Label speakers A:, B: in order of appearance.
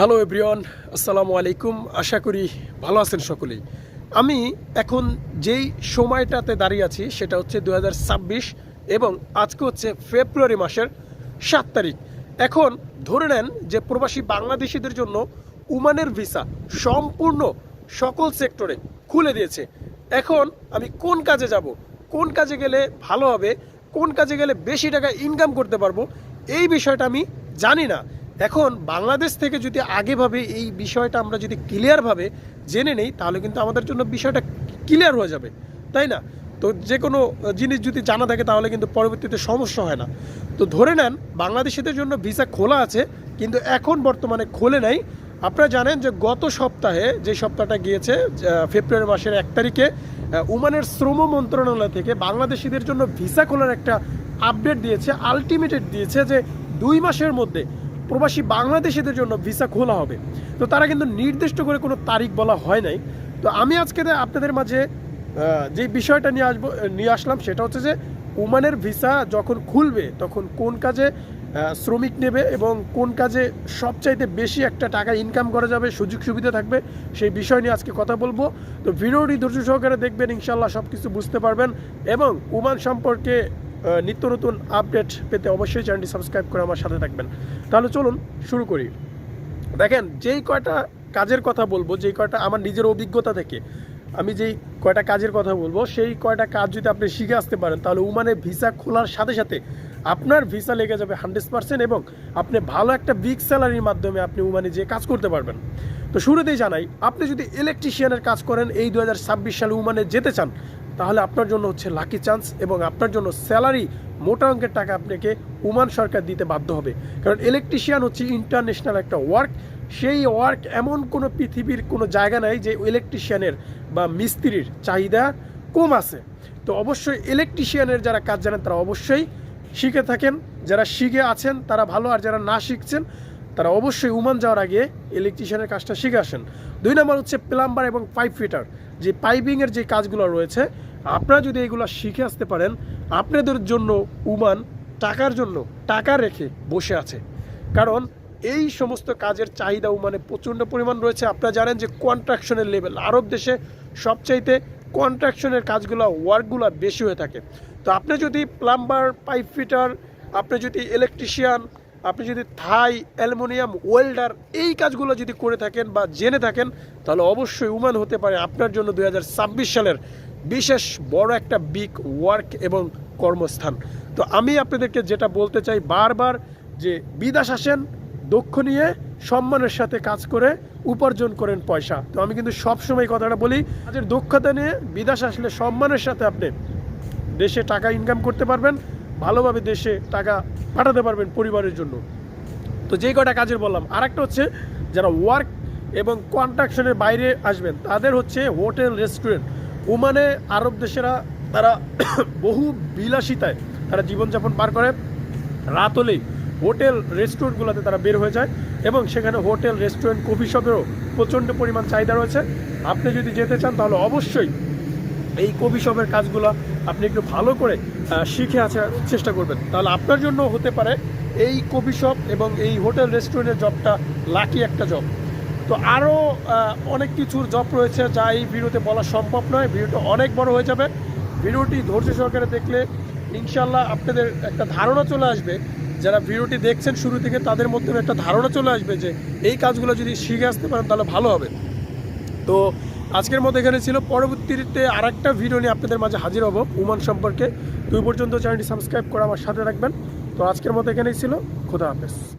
A: Hello everyone, আসসালামু আলাইকুম। আশা করি ভালো আছেন সকলেই। আমি এখন যেই সময়টাতে দাঁড়িয়ে আছি সেটা হচ্ছে 2026 এবং আজকে হচ্ছে ফেব্রুয়ারি মাসের 7 তারিখ। এখন ধরে নেন যে প্রবাসী বাংলাদেশিদের জন্য ওমানের ভিসা সম্পূর্ণ সকল সেক্টরে খুলে দিয়েছে। এখন আমি কোন কাজে যাব, কোন কাজে গেলে ভালো হবে, কোন কাজে গেলে বেশি টাকা ইনকাম করতে পারবো, এই বিষয়টা আমি জানি না। এখন বাংলাদেশ থেকে যদি আগেভাবে এই বিষয়টা আমরা যদি ক্লিয়ারভাবে জেনে নেই তাহলে কিন্তু আমাদের জন্য বিষয়টা ক্লিয়ার হয়ে যাবে, তাই না? তো যে কোনো জিনিস যদি জানা থাকে তাহলে কিন্তু পরবর্তীতে সমস্যা হয় না। তো ধরে নেন বাংলাদেশিদের জন্য ভিসা খোলা আছে, কিন্তু এখন বর্তমানে খোলে নাই। আপনারা জানেন যে গত সপ্তাহে, যে সপ্তাহটা গিয়েছে ফেব্রুয়ারি মাসের 1 তারিখে, ওমানের শ্রম মন্ত্রণালয় থেকে বাংলাদেশিদের জন্য ভিসা খোলার একটা আপডেট দিয়েছে, আলটিমেটেড দিয়েছে যে 2 মাসের মধ্যে প্রবাসী বাংলাদেশিদের জন্য ভিসা খোলা হবে। তো তারা কিন্তু নির্দিষ্ট করে কোনো তারিখ বলা হয় নাই। তো আমি আজকে আপনাদের মাঝে যে বিষয়টা নিয়ে আসলাম সেটা হচ্ছে যে ওমানের ভিসা যখন খুলবে তখন কোন কাজে শ্রমিক নেবে এবং কোন কাজে সবচাইতে বেশি একটা টাকা ইনকাম করা যাবে, সুযোগ সুবিধা থাকবে, সেই বিষয় নিয়ে আজকে কথা বলবো। তো ভিডিওটি ধৈর্য সহকারে দেখবেন, ইনশাল্লাহ সব কিছু বুঝতে পারবেন এবং ওমান সম্পর্কে নিত্য নতুন আপডেট পেতে অবশ্যই চ্যানেলটি সাবস্ক্রাইব করে আমার সাথে থাকবেন। তাহলে চলুন শুরু করি। দেখেন, যেই কয়টা কাজের কথা বলবো, যেই কয়টা আমার নিজের অভিজ্ঞতা থেকে আমি যেই কয়টা কাজের কথা বলবো, সেই কয়টা কাজ যদি আপনি শিখে আসতে পারেন তাহলে ওমানে ভিসা খোলার সাথে সাথে আপনার ভিসা লেগে যাবে 100% এবং আপনি ভালো একটা বিগ স্যালারির মাধ্যমে আপনি ওমানে যে কাজ করতে পারবেন। তো শুরুতেই জানাই, আপনি যদি ইলেকট্রিশিয়ানের কাজ করেন, এই 2026 সালে ওমানে যেতে চান, তাহলে আপনার জন্য হচ্ছে লাকি চান্স এবং আপনার জন্য স্যালারি মোটা অঙ্কের টাকা আপনাকে ওমান সরকার দিতে বাধ্য হবে। কারণ ইলেকট্রিশিয়ান হচ্ছে ইন্টারন্যাশনাল একটা ওয়ার্ক। সেই ওয়ার্ক এমন কোনো পৃথিবীর কোনো জায়গা নাই যে ইলেকট্রিশিয়ানের বা মিস্ত্রির চাহিদা কম আছে। তো অবশ্যই ইলেকট্রিশিয়ানের যারা কাজ জানেন তারা অবশ্যই শিখে থাকেন, যারা শিখে আছেন তারা ভালো, আর যারা না শিখছেন তারা অবশ্যই ওমান যাওয়ার আগে ইলেকট্রিশিয়ানের কাজটা শিখে আসেন। 2 নম্বর হচ্ছে প্লাম্বার এবং পাইপ ফিটার, যে পাইপিংয়ের যে কাজগুলো রয়েছে, আপনারা যদি এগুলো শিখে আসতে পারেন, আপনাদের জন্য ওমান টাকার জন্য টাকা রেখে বসে আছে। কারণ এই সমস্ত কাজের চাহিদা ওমানে প্রচণ্ড পরিমাণ রয়েছে। আপনারা জানেন যে কন্ট্রাকশনের লেভেল আরব দেশে সবচাইতে কন্ট্রাকশনের কাজগুলো, ওয়ার্কগুলো বেশি হয়ে থাকে। তো আপনি যদি প্লাম্বার, পাইপ ফিটার, আপনি যদি ইলেকট্রিশিয়ান, আপনি যদি থাই, অ্যালুমিনিয়াম ওয়েল্ডার, এই কাজগুলো যদি করে থাকেন বা জেনে থাকেন তাহলে অবশ্যই ওমান হতে পারে আপনার জন্য 2026 সালের বিশেষ বড় একটা বিগ ওয়ার্ক এবং কর্মস্থান। তো আমি আপনাদেরকে যেটা বলতে চাই বারবার, যে বিদেশ আসেন দক্ষ নিয়ে, সম্মানের সাথে কাজ করে উপার্জন করেন পয়সা। তো আমি কিন্তু সবসময় কথাটা বলি, কাজের দক্ষতা নিয়ে বিদেশ আসলে সম্মানের সাথে আপনি দেশে টাকা ইনকাম করতে পারবেন, ভালোভাবে দেশে টাকা পাঠাতে পারবেন পরিবারের জন্য। তো যেই কটা কাজের বললাম, আর একটা হচ্ছে যারা ওয়ার্ক এবং কন্ট্রাকশনের বাইরে আসবেন তাদের হচ্ছে হোটেল, রেস্টুরেন্ট। ওমানে আরব দেশেরা তারা বহু বিলাসিতায় তারা জীবনযাপন পার করে। রাত হলেই হোটেল রেস্টুরেন্টগুলোতে তারা বের হয়ে যায় এবং সেখানে হোটেল, রেস্টুরেন্ট, কফি শপেরও প্রচণ্ড পরিমাণ চাহিদা রয়েছে। আপনি যদি যেতে চান তাহলে অবশ্যই এই কফি শপের কাজগুলো আপনি একটু ভালো করে শিখে আসার চেষ্টা করবেন, তাহলে আপনার জন্য হতে পারে এই কফি শপ এবং এই হোটেল রেস্টুরেন্টের জবটা লাকি একটা জব। তো আরও অনেক কিছুর জব রয়েছে যা এই ভিডিওতে বলা সম্ভব নয়, ভিডিওটা অনেক বড় হয়ে যাবে। ভিডিওটি ধৈর্য সহকারে দেখলে ইনশাল্লাহ আপনাদের একটা ধারণা চলে আসবে, যারা ভিডিওটি দেখছেন শুরু থেকে তাদের মধ্যে একটা ধারণা চলে আসবে যে এই কাজগুলো যদি শিখে আসতে পারেন তাহলে ভালো হবে। তো আজকের মতো এখানে ছিল, পরবর্তীতে আরেকটা ভিডিও নিয়ে আপনাদের মাঝে হাজির হব ওমান সম্পর্কে। তো এই পর্যন্ত চ্যানেলটি সাবস্ক্রাইব করে আমার সাথে রাখবেন। তো আজকের মতো এখানেই ছিল, খোদা হাফেজ।